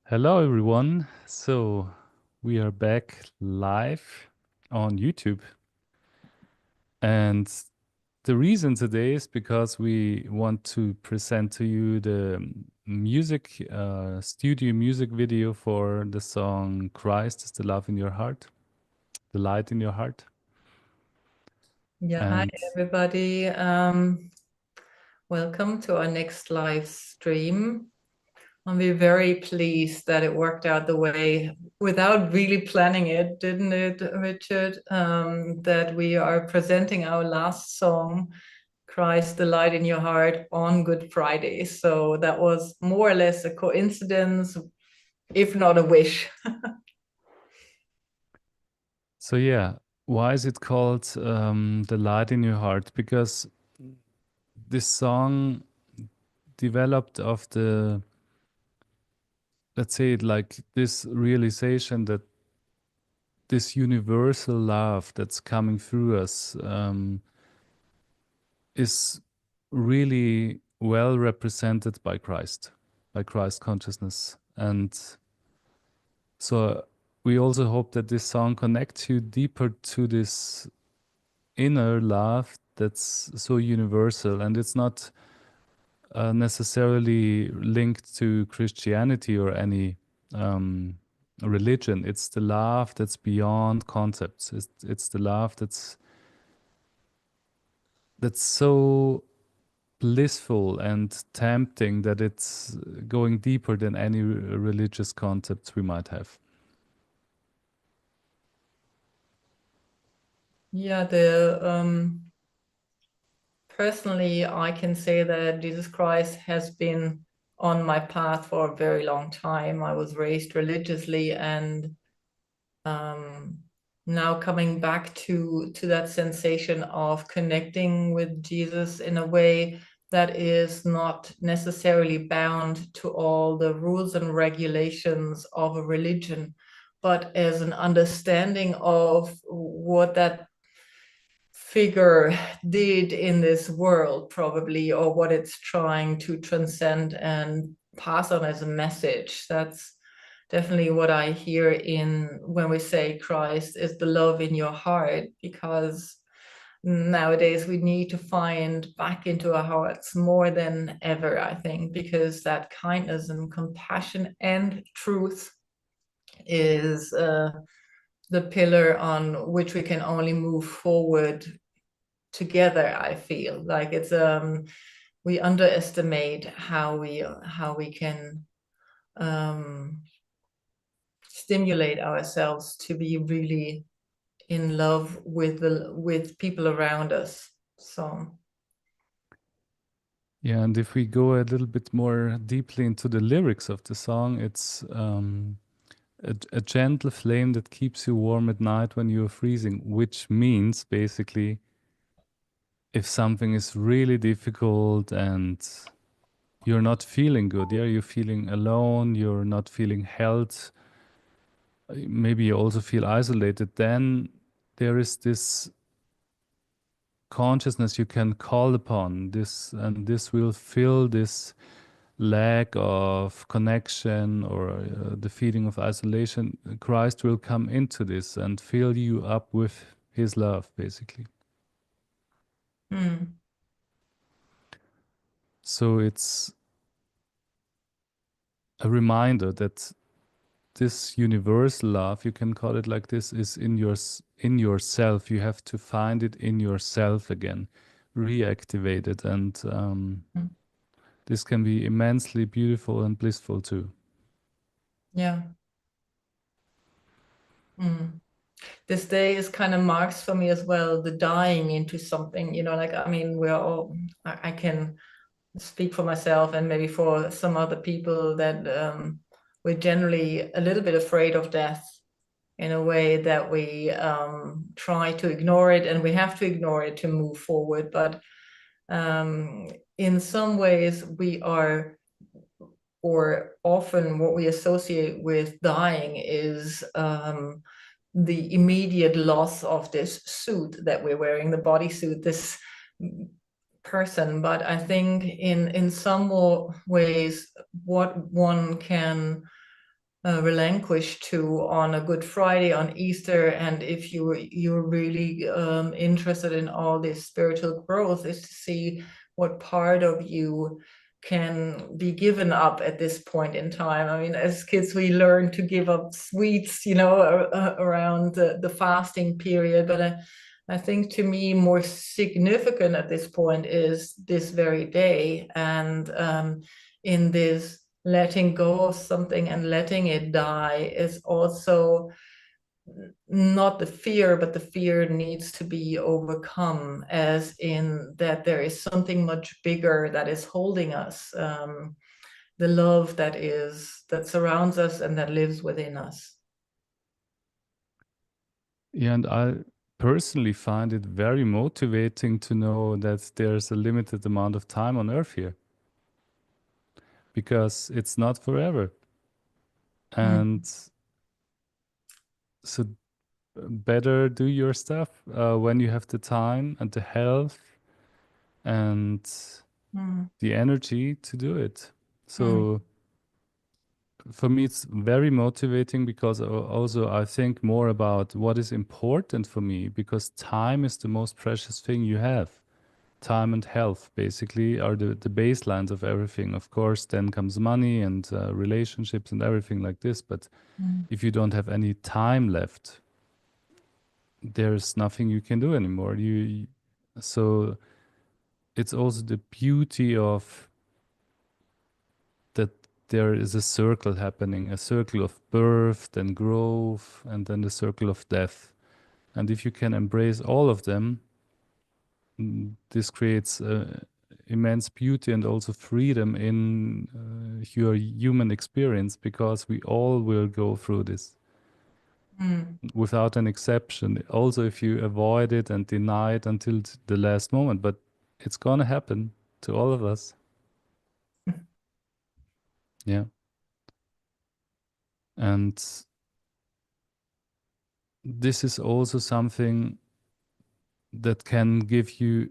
Hello, everyone. So we are back live on YouTube. And the reason today is because we want to present to you the studio music video for the song Christ is the Love in Your Heart, the Light in Your Heart. Yeah, hi And everybody. Welcome to our next live stream. We're very pleased that it worked out the way without really planning it, didn't it, Richard? That we are presenting our last song, Christ, the Light in Your Heart, on Good Friday. So that was more or less a coincidence, if not a wish. so, yeah, why is it called The Light in Your Heart? Because this song developed of the, let's say it like this realization that this universal love that's coming through us is really well represented by Christ consciousness. And so we also hope that this song connects you deeper to this inner love that's so universal. And it's not necessarily linked to Christianity or any religion. It's the love that's beyond concepts. It's the love that's so blissful and tempting that it's going deeper than any religious concepts we might have. Yeah, personally, I can say that Jesus Christ has been on my path for a very long time. I was raised religiously, and um, now coming back to that sensation of connecting with Jesus in a way that is not necessarily bound to all the rules and regulations of a religion, but as an understanding of what that figure did in this world, probably, or what it's trying to transcend and pass on as a message. That's definitely what I hear in when we say Christ is the love in your heart, because nowadays we need to find back into our hearts more than ever, I think, because that kindness and compassion and truth is the pillar on which we can only move forward together. I feel like it's we underestimate how we can um stimulate ourselves to be really in love with people around us. So Yeah, and if we go a little bit more deeply into the lyrics of the song, it's a gentle flame that keeps you warm at night when you're freezing, which means basically if something is really difficult and you're not feeling good, yeah, you're feeling alone, you're not feeling held, maybe you also feel isolated, then there is this consciousness you can call upon this, and this will fill this lack of connection or the feeling of isolation. Christ will come into this and fill you up with his love, basically. mm, So it's a reminder that this universal love, you can call it like this, is in yourself. You have to find it in yourself again, reactivate it, and mm, this can be immensely beautiful and blissful too. yeah. Mm. This day is kind of marks for me as well the dying into something, like, I mean, we're all, I can speak for myself and maybe for some other people that we're generally a little bit afraid of death in a way that we try to ignore it, and we have to ignore it to move forward. But um, in some ways, we are, or often what we associate with dying is the immediate loss of this suit that we're wearing, the bodysuit, this person. But I think in some more ways, what one can relinquish to on a Good Friday, on Easter, and if you're really interested in all this spiritual growth, is to see what part of you can be given up at this point in time. I mean, as kids, we learn to give up sweets, around the fasting period, but I think to me more significant at this point is this very day, and in this letting go of something and letting it die is also not the fear, but the fear needs to be overcome, as in that there is something much bigger that is holding us, the love that surrounds us and that lives within us. Yeah, and I personally find it very motivating to know that there's a limited amount of time on Earth here because it's not forever. Mm, And so better do your stuff when you have the time and the health and mm, the energy to do it. mm, So for me, it's very motivating because also I think more about what is important for me because time is the most precious thing you have. Time and health basically are the baselines of everything. Of course, then comes money and relationships and everything like this. But mm, if you don't have any time left, there's nothing you can do anymore. So it's also the beauty of that there is a circle happening, a circle of birth, then growth, and then the circle of death. And if you can embrace all of them, this creates immense beauty and also freedom in your human experience because we all will go through this mm. without an exception. Also, if you avoid it and deny it until the last moment, but it's gonna happen to all of us. Yeah. And this is also something that can give you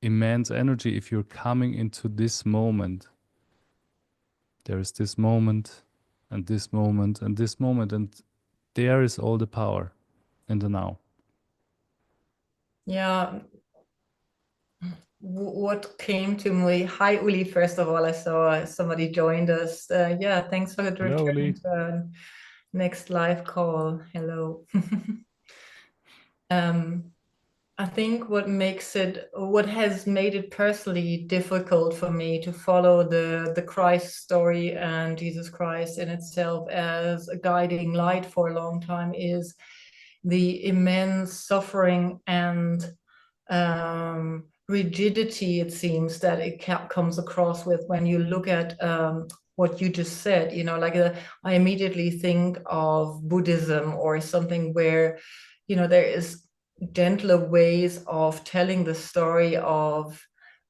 immense energy if you're coming into this moment. There is this moment and this moment and this moment, and there is all the power in the now. Yeah, what came to me. Hi, Uli. First of all, I saw somebody joined us. Yeah, thanks for Hello, returning Lee. to our next live call. Hello. um, I think what has made it personally difficult for me to follow the Christ story and Jesus Christ in itself as a guiding light for a long time is the immense suffering and rigidity, it seems, that it comes across with when you look at what you just said. I immediately think of Buddhism or something where, there is gentler ways of telling the story of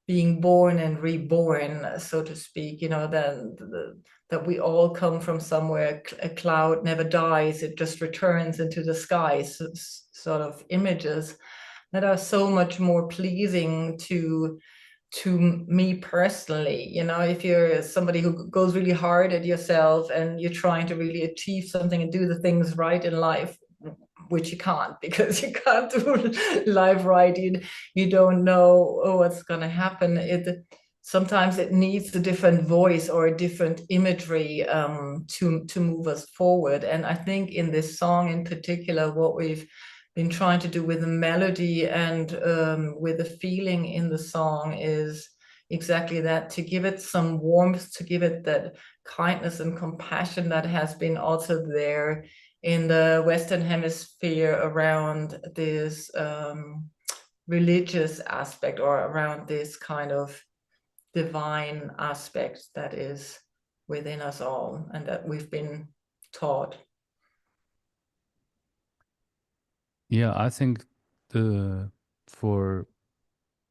being born and reborn, so to speak. That we all come from somewhere. A cloud never dies; it just returns into the sky. Sort of images that are so much more pleasing to me personally. If you're somebody who goes really hard at yourself and you're trying to really achieve something and do the things right in life, which you can't, because you can't do life right. You don't know what's going to happen. Sometimes it needs a different voice or a different imagery to move us forward. And I think in this song in particular, what we've been trying to do with the melody and with the feeling in the song is exactly that, to give it some warmth, to give it that kindness and compassion that has been also there in the Western Hemisphere around this religious aspect, or around this kind of divine aspect that is within us all and that we've been taught. Yeah, I think the for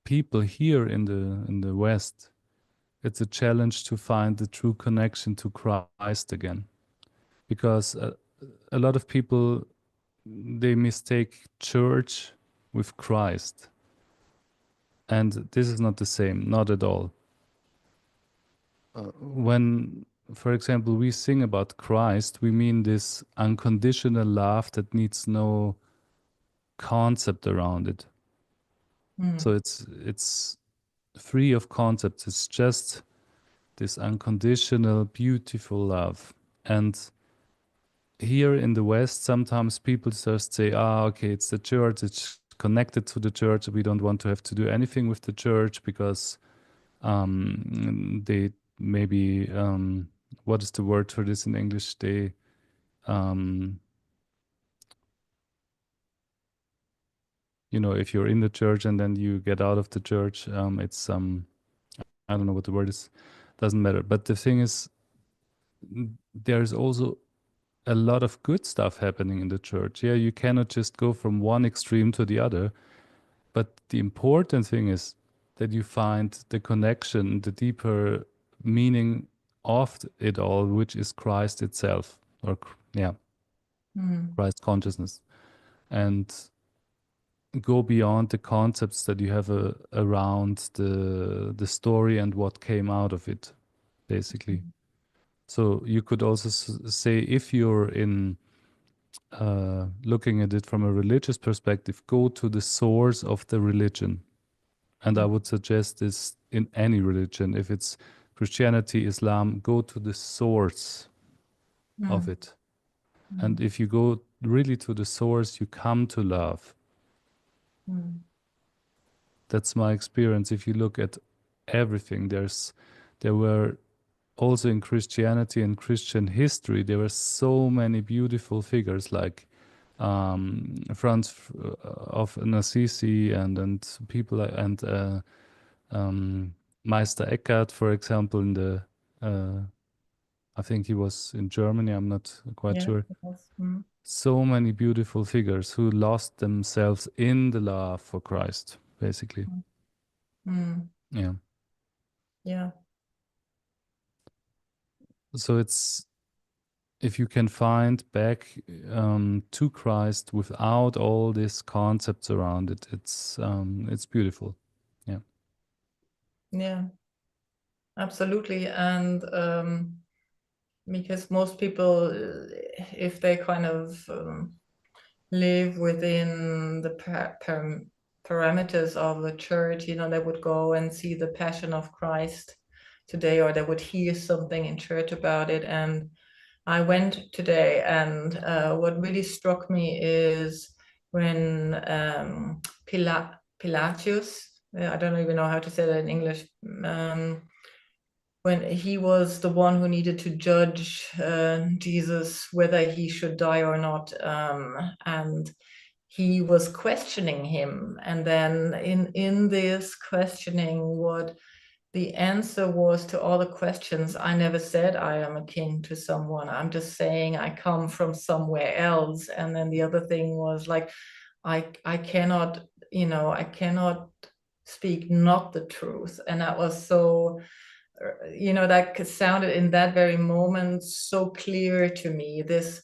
people here in the West, it's a challenge to find the true connection to Christ again, because a lot of people they mistake church with Christ, and this is not the same, not at all. When for example, we sing about Christ, we mean this unconditional love that needs no concept around it. So it's free of concepts. It's just this unconditional, beautiful love. And here in the West, sometimes people just say, ah, okay, it's the church, it's connected to the church. We don't want to have to do anything with the church because they maybe, what is the word for this in English? They, you know, if you're in the church and then you get out of the church, it's, I don't know what the word is, doesn't matter. But the thing is, there's also a lot of good stuff happening in the church. Yeah, you cannot just go from one extreme to the other. But the important thing is that you find the connection, the deeper meaning of it all, which is Christ itself, or yeah, Christ consciousness, and go beyond the concepts that you have around the story and what came out of it, basically. So you could also say, if you're in looking at it from a religious perspective, go to the source of the religion. And I would suggest this in any religion. If it's Christianity, Islam, go to the source of it. And if you go really to the source, you come to love. That's my experience. If you look at everything, there were also in Christianity and Christian history, there were so many beautiful figures like Franz of Assisi and people and Meister Eckhart, for example, in the I think he was in Germany. I'm not quite Yeah. sure. Yes. So many beautiful figures who lost themselves in the love for Christ, basically. Yeah. Yeah. So it's, if you can find back to Christ without all these concepts around it, it's beautiful. Yeah. Yeah. Absolutely. And because most people, if they kind of live within the parameters of the church, you know, they would go and see the Passion of Christ today, or they would hear something in church about it. And I went today, and what really struck me is when Pilatus, I don't even know how to say that in English, when he was the one who needed to judge Jesus whether he should die or not, and he was questioning him. And then in this questioning, what the answer was to all the questions: I never said I am a king to someone. I'm just saying I come from somewhere else. And then the other thing was like, I cannot, you know, I cannot speak not the truth. And that was so, you know, that sounded in that very moment so clear to me. This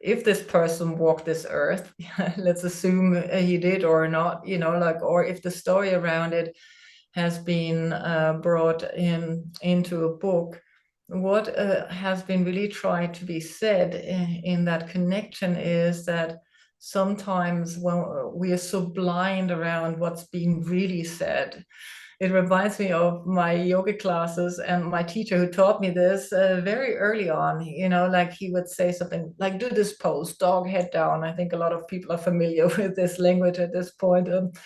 if this person walked this earth, let's assume he did or not, you know, like, or if the story around it has been brought into a book, what has been really tried to be said in that connection is that sometimes when we are so blind around what's being really said, it reminds me of my yoga classes and my teacher who taught me this very early on. You know, like he would say something like, do this pose, dog head down. I think a lot of people are familiar with this language at this point. And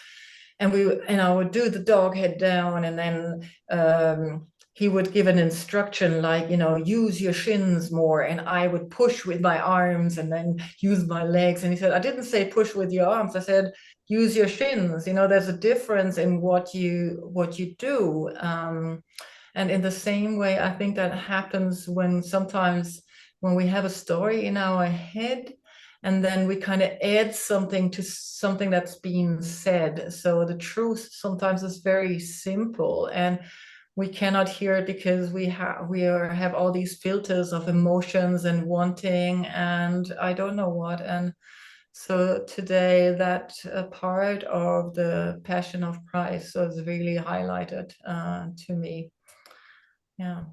I would do the dog head down, and then he would give an instruction like, you know, use your shins more, and I would push with my arms and then use my legs. And he said, I didn't say push with your arms, I said use your shins. You know, there's a difference in what you do. And in the same way, I think that happens when sometimes when we have a story in our head, and then we kind of add something to something that's being said. So the truth sometimes is very simple, and we cannot hear it because we have all these filters of emotions and wanting and I don't know what. And so today, that part of the Passion of Christ was really highlighted to me. Yeah.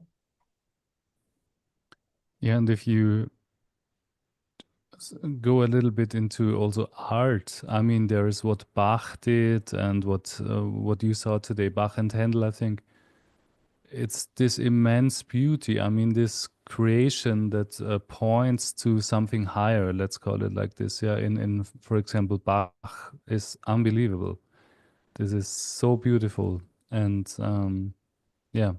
Yeah, and if you go a little bit into also art, I mean, there is what Bach did and what you saw today, Bach and Handel, I think. It's this immense beauty. I mean, this creation that points to something higher, let's call it like this. Yeah, in for example, Bach is unbelievable. This is so beautiful and yeah,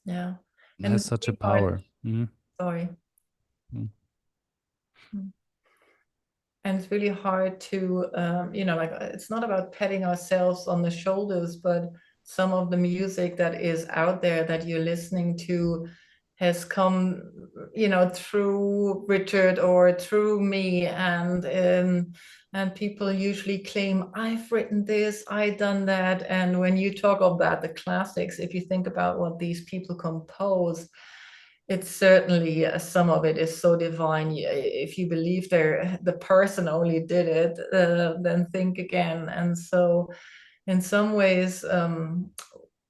Yeah. it And has it's such a really hard. power. Mhm. Sorry. Mm. And it's really hard to, like it's not about patting ourselves on the shoulders, but some of the music that is out there that you're listening to has come, through Richard or through me, and people usually claim, I've written this, I done that. And when you talk about the classics, if you think about what these people compose, it's certainly some of it is so divine. If you believe the person only did it, then think again. And so, in some ways,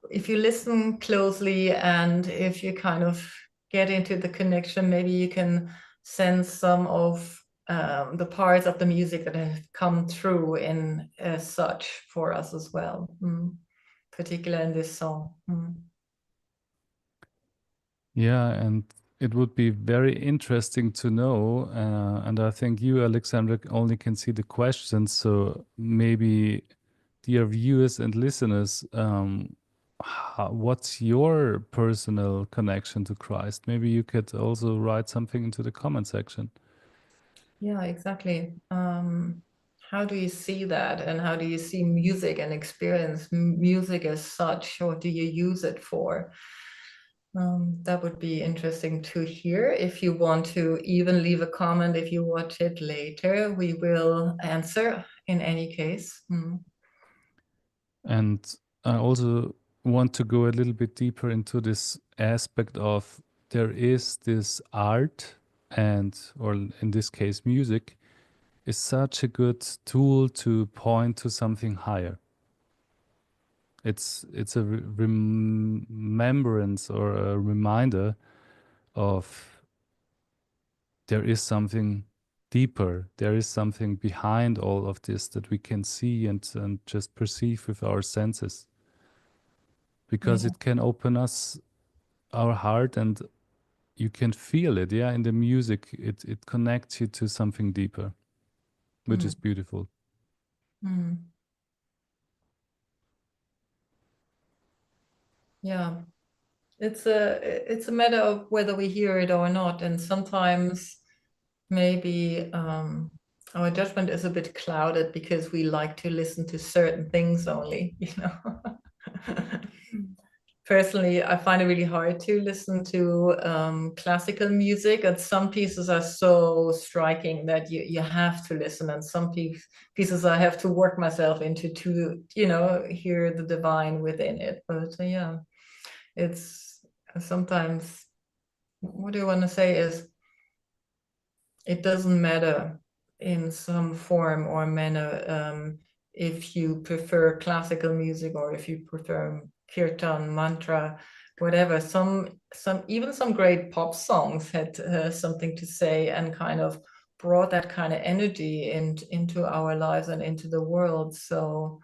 if you listen closely and if you kind of get into the connection, maybe you can sense some of the parts of the music that have come through in as such for us as well, particularly in this song. Yeah, and it would be very interesting to know. And I think you, Alexandra, only can see the questions. So maybe, dear viewers and listeners, what's your personal connection to Christ? Maybe you could also write something into the comment section. Yeah, exactly. How do you see that, and how do you see music and experience music as such? What do you use it for? That would be interesting to hear. If you want to even leave a comment, if you watch it later, we will answer in any case. And I also want to go a little bit deeper into this aspect of there is this art and, or in this case, music is such a good tool to point to something higher. It's a remembrance or a reminder of there is something deeper. There is something behind all of this that we can see and just perceive with our senses. Because Yeah. it can open us our heart and you can feel it, yeah, in the music. It connects you to something deeper, which Mm, is beautiful. mm. Yeah. It's a matter of whether we hear it or not, and sometimes maybe our judgment is a bit clouded because we like to listen to certain things only, Personally, I find it really hard to listen to classical music, and some pieces are so striking that you have to listen, and some pieces I have to work myself into to, hear the divine within it. But yeah, it's sometimes, what do you want to say is, it doesn't matter in some form or manner, if you prefer classical music or if you prefer kirtan, mantra, whatever. Even some great pop songs had something to say and kind of brought that kind of energy into our lives and into the world. So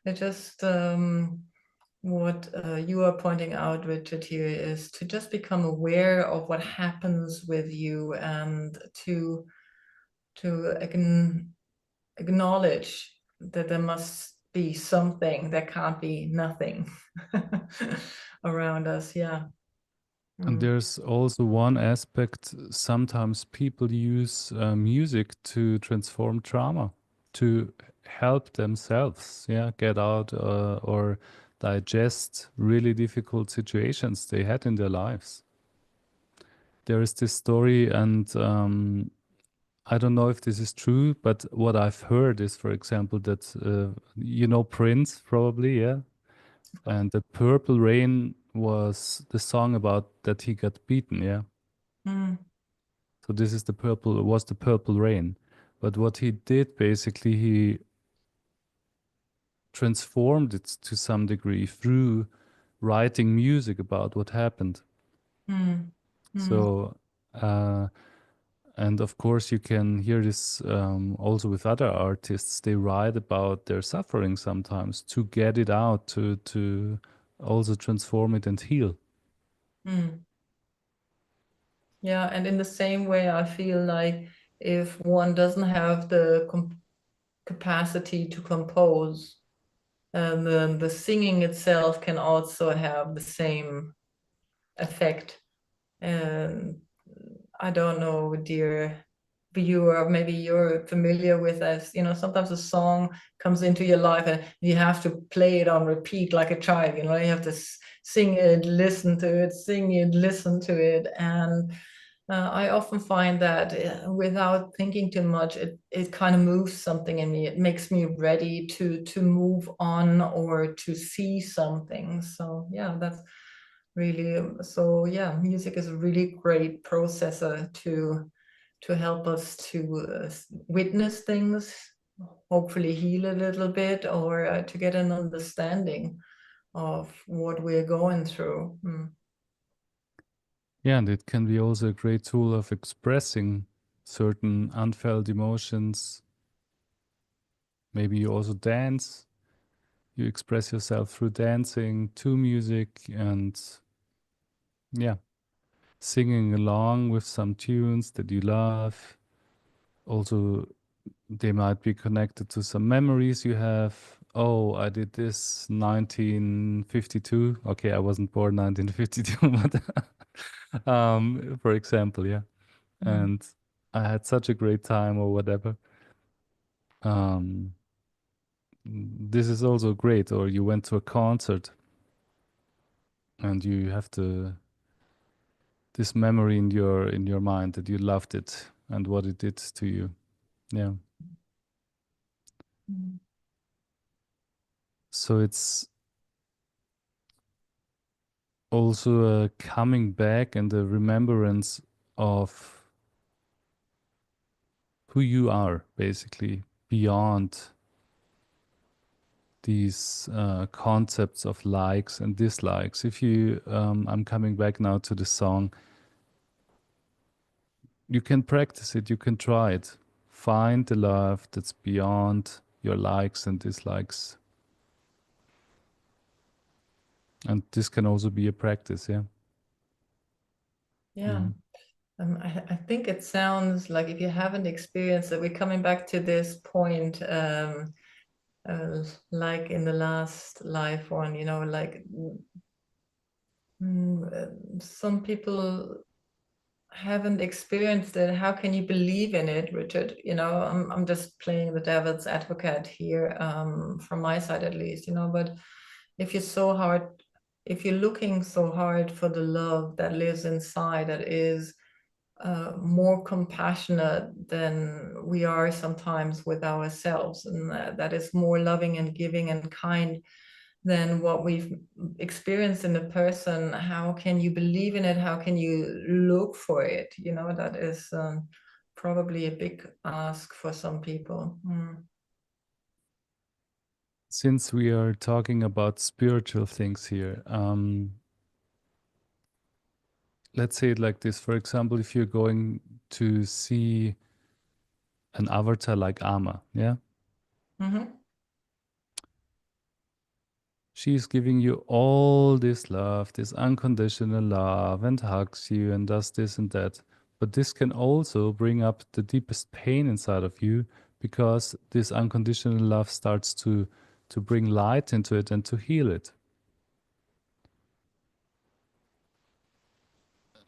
it just what you are pointing out, Richard, here is to just become aware of what happens with you, and to acknowledge that there must be something, there can't be nothing around us. Yeah. And Mm. there's also one aspect, sometimes people use music to transform trauma, to help themselves, yeah, get out or digest really difficult situations they had in their lives. There is this story, and I don't know if this is true, but what I've heard is, for example, that you know Prince probably, yeah, and the Purple Rain was the song about that he got beaten, yeah. Mm. So this is was the Purple Rain. But what he did basically, he transformed it to some degree through writing music about what happened. Mm. Mm. So Uh, and of course, you can hear this also with other artists. They write about their suffering sometimes to get it out, to also transform it and heal. Mm. Yeah, and in the same way, I feel like if one doesn't have the capacity to compose, the singing itself can also have the same effect. And I don't know, dear viewer, maybe you're familiar with this. You know, sometimes a song comes into your life and you have to play it on repeat like a child. You know, you have to sing it, listen to it, sing it, listen to it. And I often find that without thinking too much, it kind of moves something in me. It makes me ready to move on or to see something. So yeah, that's really so yeah, music is a really great processor to help us to witness things, hopefully heal a little bit, or to get an understanding of what we're going through. Mm. Yeah, and it can be also a great tool of expressing certain unfelt emotions. Maybe you also dance. You express yourself through dancing to music and, yeah, singing along with some tunes that you love. Also, they might be connected to some memories you have. Oh, I did this 1952. Okay, I wasn't born 1952, but for example, yeah. Mm. And I had such a great time or whatever. Um, this is also great. Or you went to a concert and you have this memory in your mind that you loved it and what it did to you. Yeah. Mm. So it's also a coming back and a remembrance of who you are, basically, beyond these concepts of likes and dislikes. If you, I'm coming back now to the song, you can practice it, you can try it. Find the love that's beyond your likes and dislikes. And this can also be a practice, yeah. Yeah. Mhm. I think it sounds like if you haven't experienced it, we're coming back to this point, like in the last live one, you know, like some people haven't experienced it. How can you believe in it, Richard? You know, I'm just playing the devil's advocate here, from my side at least, you know, but if you're so hard, if you're looking so hard for the love that lives inside, that is more compassionate than we are sometimes with ourselves, and that is more loving and giving and kind than what we've experienced in a person. How can you believe in it? How can you look for it? You know, that is probably a big ask for some people. Mm. Since we are talking about spiritual things here, let's say it like this. For example, if you're going to see an avatar like Ama, yeah, Mm-hmm. she's giving you all this love, this unconditional love, and hugs you and does this and that. But this can also bring up the deepest pain inside of you because this unconditional love starts to bring light into it and to heal it.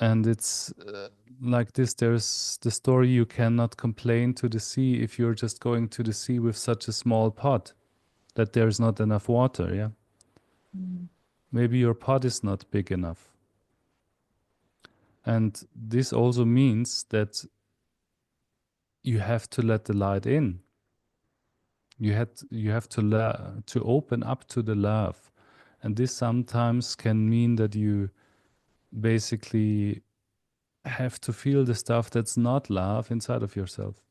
And it's like this, there's the story: you cannot complain to the sea if you're just going to the sea with such a small pot that there's not enough water, yeah? Mm. Maybe your pot is not big enough. And this also means that you have to let the light in. You have to to open up to the love. And this sometimes can mean that you basically have to feel the stuff that's not love inside of yourself,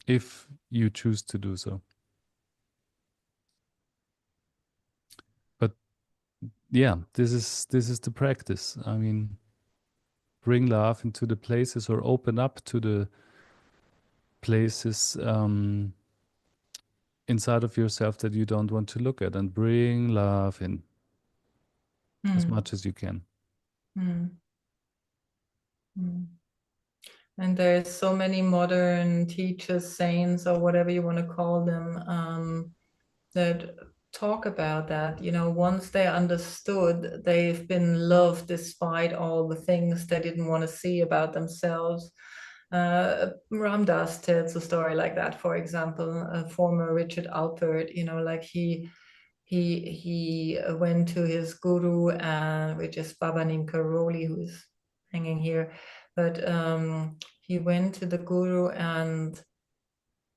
if you choose to do so. But yeah, this is the practice. I mean, bring love into the places or open up to the places inside of yourself that you don't want to look at, and bring love in as Mm, much as you can. mm, mm. And there's so many modern teachers, saints, or whatever you want to call them, that talk about that. You know, once they understood, they've been loved despite all the things they didn't want to see about themselves. Ram Dass tells a story like that, for example, former Richard Alpert, you know, like he went to his guru, which is Baba Neem Karoli, who's hanging here. But he went to the guru, and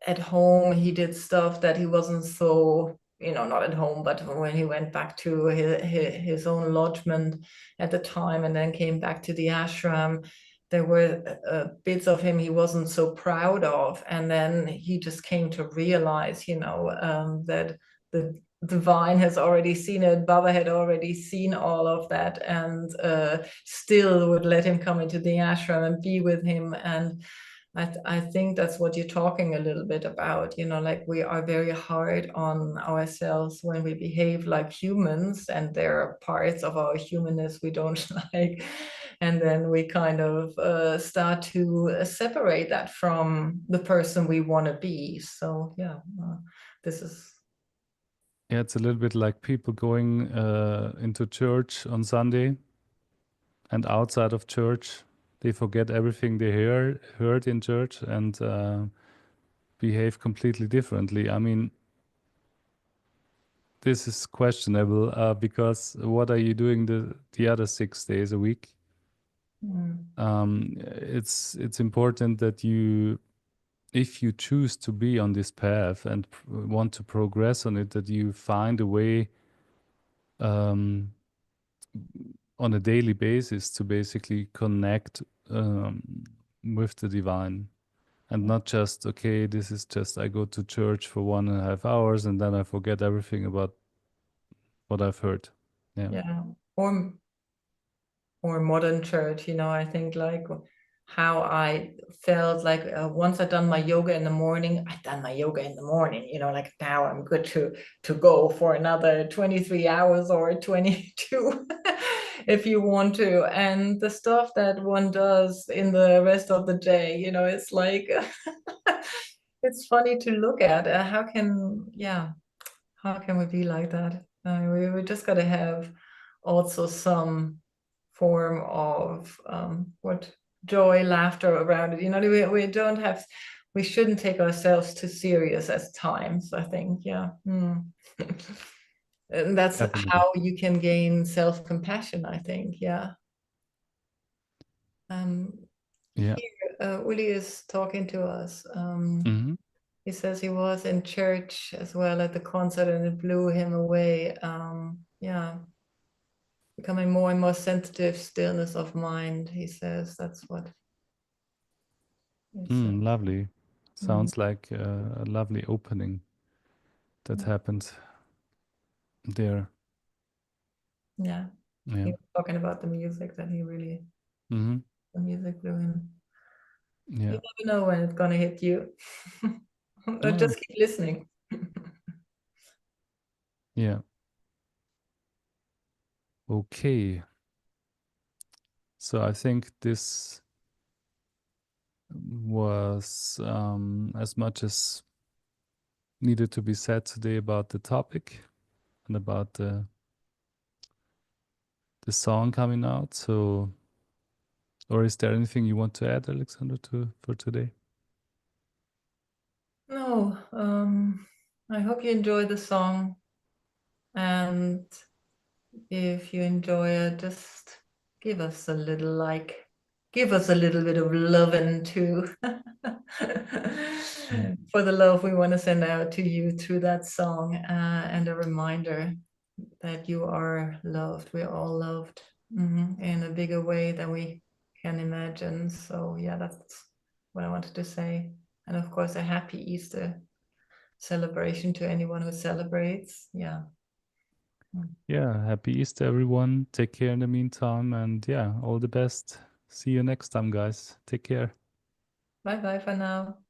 at home he did stuff that he wasn't so, you know, not at home, but when he went back to his own lodgement at the time and then came back to the ashram, there were bits of him he wasn't so proud of. And then he just came to realize, you know, that the divine has already seen it. Baba had already seen all of that, and still would let him come into the ashram and be with him. And I think that's what you're talking a little bit about, you know, like we are very hard on ourselves when we behave like humans, and there are parts of our humanness we don't like. And then we kind of start to separate that from the person we want to be. So, yeah, this is. Yeah, it's a little bit like people going into church on Sunday, and outside of church, they forget everything they heard in church and behave completely differently. I mean, this is questionable because what are you doing the other 6 days a week? Mm, It's important that you, if you choose to be on this path and want to progress on it, that you find a way um, on a daily basis to basically connect with the divine, and not just, okay, this is just I go to church for 1.5 hours and then I forget everything about what I've heard. Yeah. yeah. Or modern church, you know, I think like how I felt like once I'd done my yoga in the morning, I'd done my yoga in the morning, you know, like now I'm good to go for another 23 hours or 22 if you want to. And the stuff that one does in the rest of the day, you know, it's like it's funny to look at. How can we be like that? We just got to have also some form of what joy, laughter around it. You know, we don't have, we shouldn't take ourselves too serious at times, I think. Yeah. Mm. And that's Definitely. how you can gain self-compassion, I think. Yeah. Um, Yeah. here, Uli is talking to us. Hmm. He says he was in church as well at the concert and it blew him away. Yeah, becoming more and more sensitive, stillness of mind. He says that's what he said. Lovely. Mm, Sounds like a lovely opening that happened there. yeah, Yeah. he was talking about the music that he really, Hmm. the music blew him. Yeah. You never know when it's gonna hit you. But Oh, just keep listening. yeah. Okay. So I think this was as much as needed to be said today about the topic and about the song coming out. So, or is there anything you want to add, Alexander, to for today? No, I hope you enjoy the song, and if you enjoy it, just give us a little like, give us a little bit of loving too. Yeah. For the love we want to send out to you through that song, and a reminder that you are loved. We're all loved, in a bigger way than we can imagine. So yeah, that's what I wanted to say. And of course, a happy Easter celebration to anyone who celebrates. Yeah. Yeah. Happy Easter, everyone. Take care in the meantime. And yeah, all the best. See you next time, guys. Take care. Bye bye for now.